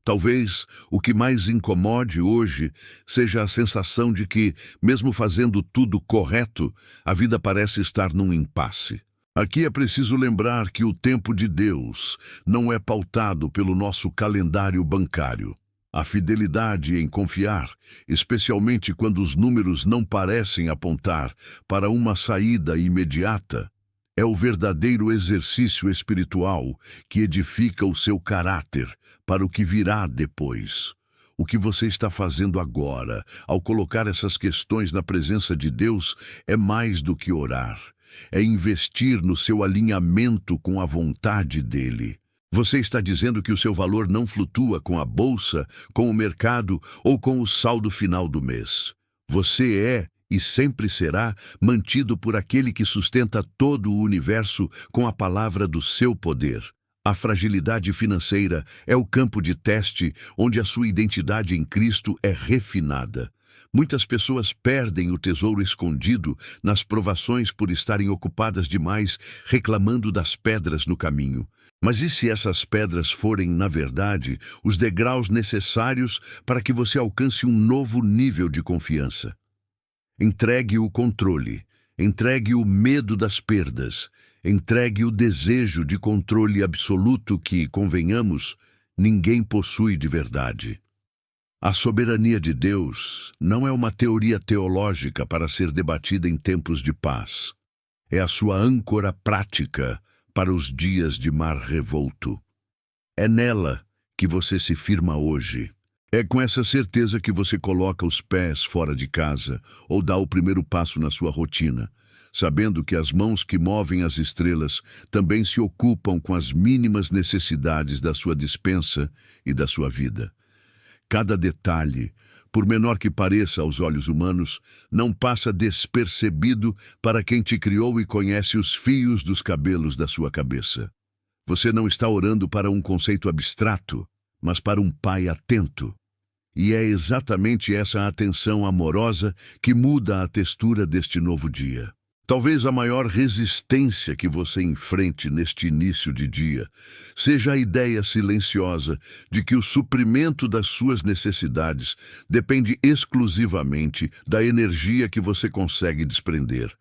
Talvez o que mais incomode hoje seja a sensação de que, mesmo fazendo tudo correto, a vida parece estar num impasse. Aqui é preciso lembrar que o tempo de Deus não é pautado pelo nosso calendário bancário. A fidelidade em confiar, especialmente quando os números não parecem apontar para uma saída imediata, é o verdadeiro exercício espiritual que edifica o seu caráter para o que virá depois. O que você está fazendo agora, ao colocar essas questões na presença de Deus, é mais do que orar. É investir no seu alinhamento com a vontade dele. Você está dizendo que o seu valor não flutua com a bolsa, com o mercado ou com o saldo final do mês. Você é e sempre será mantido por aquele que sustenta todo o universo com a palavra do seu poder. A fragilidade financeira é o campo de teste onde a sua identidade em Cristo é refinada. Muitas pessoas perdem o tesouro escondido nas provações por estarem ocupadas demais reclamando das pedras no caminho. Mas e se essas pedras forem, na verdade, os degraus necessários para que você alcance um novo nível de confiança? Entregue o controle, entregue o medo das perdas, entregue o desejo de controle absoluto que, convenhamos, ninguém possui de verdade. A soberania de Deus não é uma teoria teológica para ser debatida em tempos de paz. É a sua âncora prática para os dias de mar revolto. É nela que você se firma hoje. É com essa certeza que você coloca os pés fora de casa ou dá o primeiro passo na sua rotina, sabendo que as mãos que movem as estrelas também se ocupam com as mínimas necessidades da sua despensa e da sua vida. Cada detalhe, por menor que pareça aos olhos humanos, não passa despercebido para quem te criou e conhece os fios dos cabelos da sua cabeça. Você não está orando para um conceito abstrato, mas para um Pai atento. E é exatamente essa atenção amorosa que muda a textura deste novo dia. Talvez a maior resistência que você enfrente neste início de dia seja a ideia silenciosa de que o suprimento das suas necessidades depende exclusivamente da energia que você consegue desprender.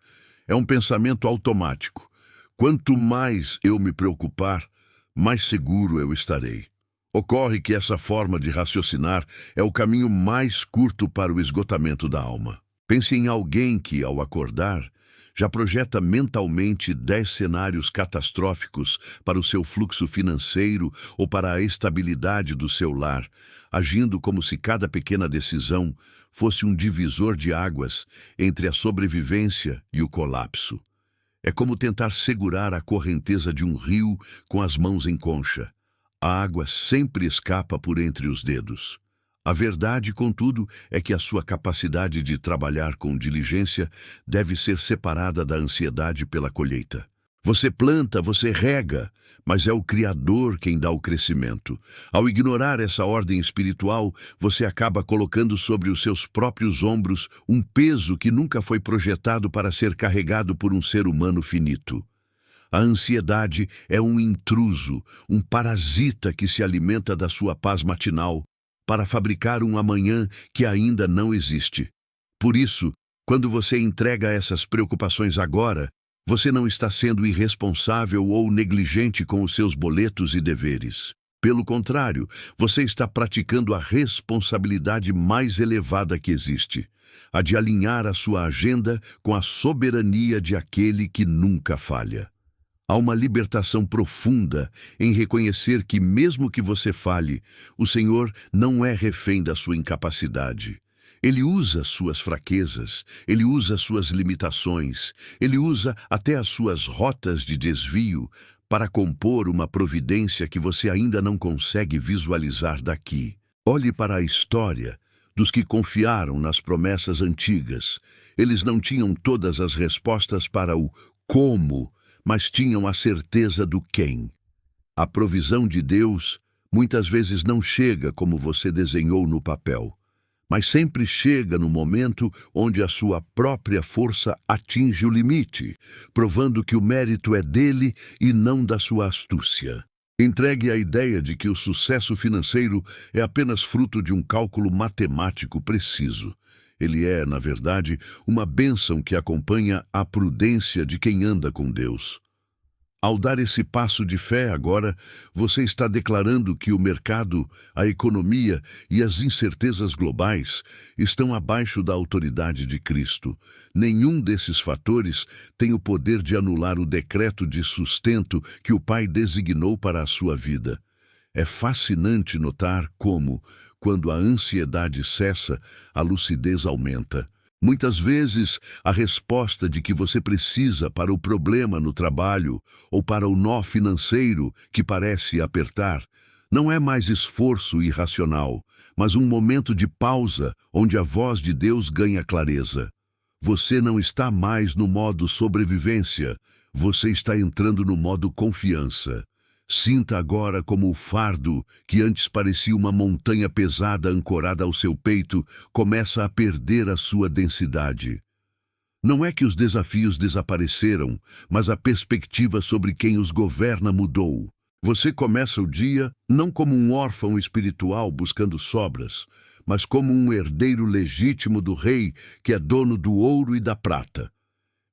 É um pensamento automático. Quanto mais eu me preocupar, mais seguro eu estarei. Ocorre que essa forma de raciocinar é o caminho mais curto para o esgotamento da alma. Pense em alguém que, ao acordar, já projeta mentalmente 10 cenários catastróficos para o seu fluxo financeiro ou para a estabilidade do seu lar, agindo como se cada pequena decisão fosse um divisor de águas entre a sobrevivência e o colapso. É como tentar segurar a correnteza de um rio com as mãos em concha. A água sempre escapa por entre os dedos. A verdade, contudo, é que a sua capacidade de trabalhar com diligência deve ser separada da ansiedade pela colheita. Você planta, você rega, mas é o Criador quem dá o crescimento. Ao ignorar essa ordem espiritual, você acaba colocando sobre os seus próprios ombros um peso que nunca foi projetado para ser carregado por um ser humano finito. A ansiedade é um intruso, um parasita que se alimenta da sua paz matinal, para fabricar um amanhã que ainda não existe. Por isso, quando você entrega essas preocupações agora, você não está sendo irresponsável ou negligente com os seus boletos e deveres. Pelo contrário, você está praticando a responsabilidade mais elevada que existe, a de alinhar a sua agenda com a soberania de aquele que nunca falha. Há uma libertação profunda em reconhecer que, mesmo que você falhe, o Senhor não é refém da sua incapacidade. Ele usa suas fraquezas, ele usa suas limitações, ele usa até as suas rotas de desvio para compor uma providência que você ainda não consegue visualizar daqui. Olhe para a história dos que confiaram nas promessas antigas. Eles não tinham todas as respostas para o como, mas tinham a certeza do quem. A provisão de Deus muitas vezes não chega como você desenhou no papel, mas sempre chega no momento onde a sua própria força atinge o limite, provando que o mérito é dele e não da sua astúcia. Entregue a ideia de que o sucesso financeiro é apenas fruto de um cálculo matemático preciso. Ele é, na verdade, uma bênção que acompanha a prudência de quem anda com Deus. Ao dar esse passo de fé agora, você está declarando que o mercado, a economia e as incertezas globais estão abaixo da autoridade de Cristo. Nenhum desses fatores tem o poder de anular o decreto de sustento que o Pai designou para a sua vida. É fascinante notar como, quando a ansiedade cessa, a lucidez aumenta. Muitas vezes, a resposta de que você precisa para o problema no trabalho ou para o nó financeiro que parece apertar não é mais esforço irracional, mas um momento de pausa onde a voz de Deus ganha clareza. Você não está mais no modo sobrevivência, você está entrando no modo confiança. Sinta agora como o fardo, que antes parecia uma montanha pesada ancorada ao seu peito, começa a perder a sua densidade. Não é que os desafios desapareceram, mas a perspectiva sobre quem os governa mudou. Você começa o dia não como um órfão espiritual buscando sobras, mas como um herdeiro legítimo do rei que é dono do ouro e da prata.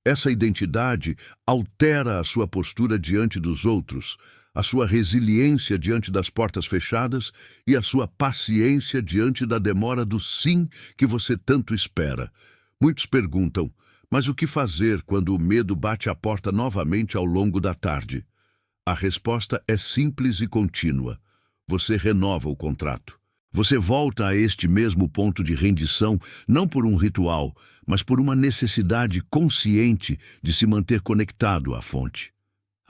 Essa identidade altera a sua postura diante dos outros, a sua resiliência diante das portas fechadas e a sua paciência diante da demora do sim que você tanto espera. Muitos perguntam, mas o que fazer quando o medo bate à porta novamente ao longo da tarde? A resposta é simples e contínua. Você renova o contrato. Você volta a este mesmo ponto de rendição, não por um ritual, mas por uma necessidade consciente de se manter conectado à fonte.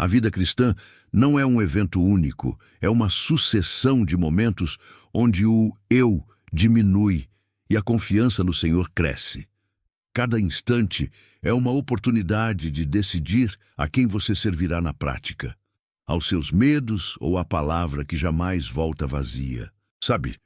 A vida cristã não é um evento único, é uma sucessão de momentos onde o eu diminui e a confiança no Senhor cresce. Cada instante é uma oportunidade de decidir a quem você servirá na prática, aos seus medos ou à palavra que jamais volta vazia. Sabe,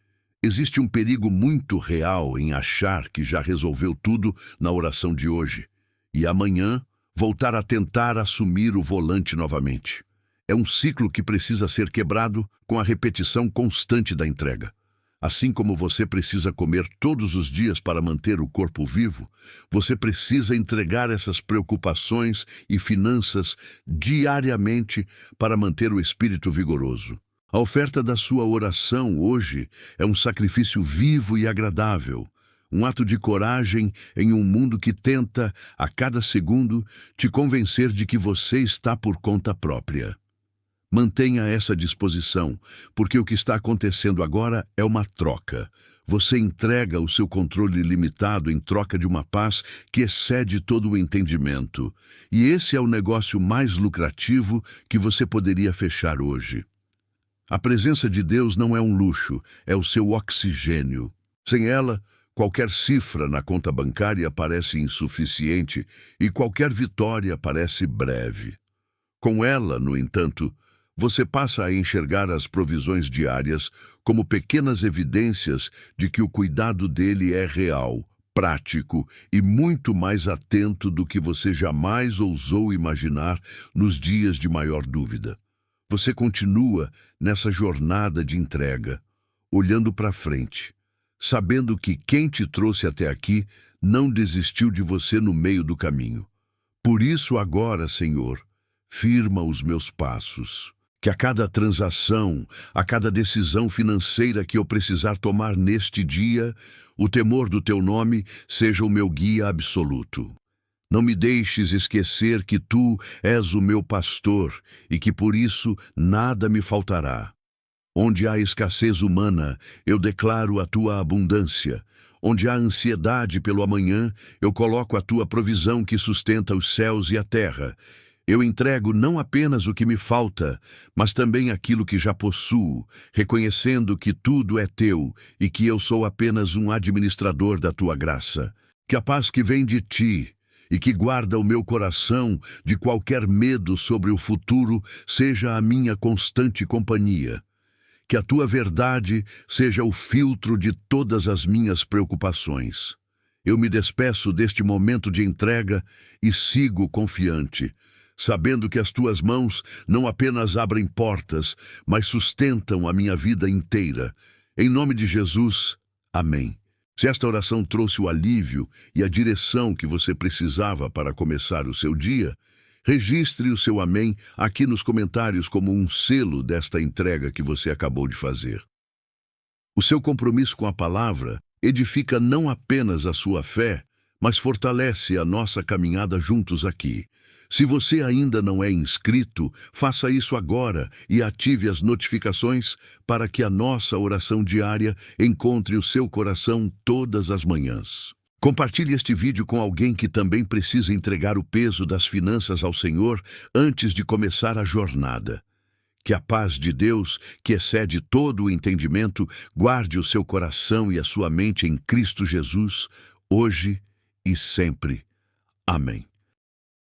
existe um perigo muito real em achar que já resolveu tudo na oração de hoje e amanhã voltar a tentar assumir o volante novamente. É um ciclo que precisa ser quebrado com a repetição constante da entrega. Assim como você precisa comer todos os dias para manter o corpo vivo, você precisa entregar essas preocupações e finanças diariamente para manter o espírito vigoroso. A oferta da sua oração hoje é um sacrifício vivo e agradável. um ato de coragem em um mundo que tenta, a cada segundo, te convencer de que você está por conta própria. Mantenha essa disposição, porque o que está acontecendo agora é uma troca. Você entrega o seu controle limitado em troca de uma paz que excede todo o entendimento. E esse é o negócio mais lucrativo que você poderia fechar hoje. A presença de Deus não é um luxo, é o seu oxigênio. Sem ela, qualquer cifra na conta bancária parece insuficiente e qualquer vitória parece breve. Com ela, no entanto, você passa a enxergar as provisões diárias como pequenas evidências de que o cuidado dele é real, prático e muito mais atento do que você jamais ousou imaginar nos dias de maior dúvida. Você continua nessa jornada de entrega, olhando para frente, sabendo que quem te trouxe até aqui não desistiu de você no meio do caminho. Por isso agora, Senhor, firma os meus passos. Que a cada transação, a cada decisão financeira que eu precisar tomar neste dia, o temor do teu nome seja o meu guia absoluto. Não me deixes esquecer que tu és o meu pastor e que por isso nada me faltará. Onde há escassez humana, eu declaro a tua abundância. Onde há ansiedade pelo amanhã, eu coloco a tua provisão que sustenta os céus e a terra. Eu entrego não apenas o que me falta, mas também aquilo que já possuo, reconhecendo que tudo é teu e que eu sou apenas um administrador da tua graça. Que a paz que vem de ti e que guarda o meu coração de qualquer medo sobre o futuro seja a minha constante companhia. Que a tua verdade seja o filtro de todas as minhas preocupações. Eu me despeço deste momento de entrega e sigo confiante, sabendo que as tuas mãos não apenas abrem portas, mas sustentam a minha vida inteira. Em nome de Jesus, amém. Se esta oração trouxe o alívio e a direção que você precisava para começar o seu dia, registre o seu amém aqui nos comentários como um selo desta entrega que você acabou de fazer. O seu compromisso com a palavra edifica não apenas a sua fé, mas fortalece a nossa caminhada juntos aqui. Se você ainda não é inscrito, faça isso agora e ative as notificações para que a nossa oração diária encontre o seu coração todas as manhãs. Compartilhe este vídeo com alguém que também precisa entregar o peso das finanças ao Senhor antes de começar a jornada. Que a paz de Deus, que excede todo o entendimento, guarde o seu coração e a sua mente em Cristo Jesus, hoje e sempre. Amém.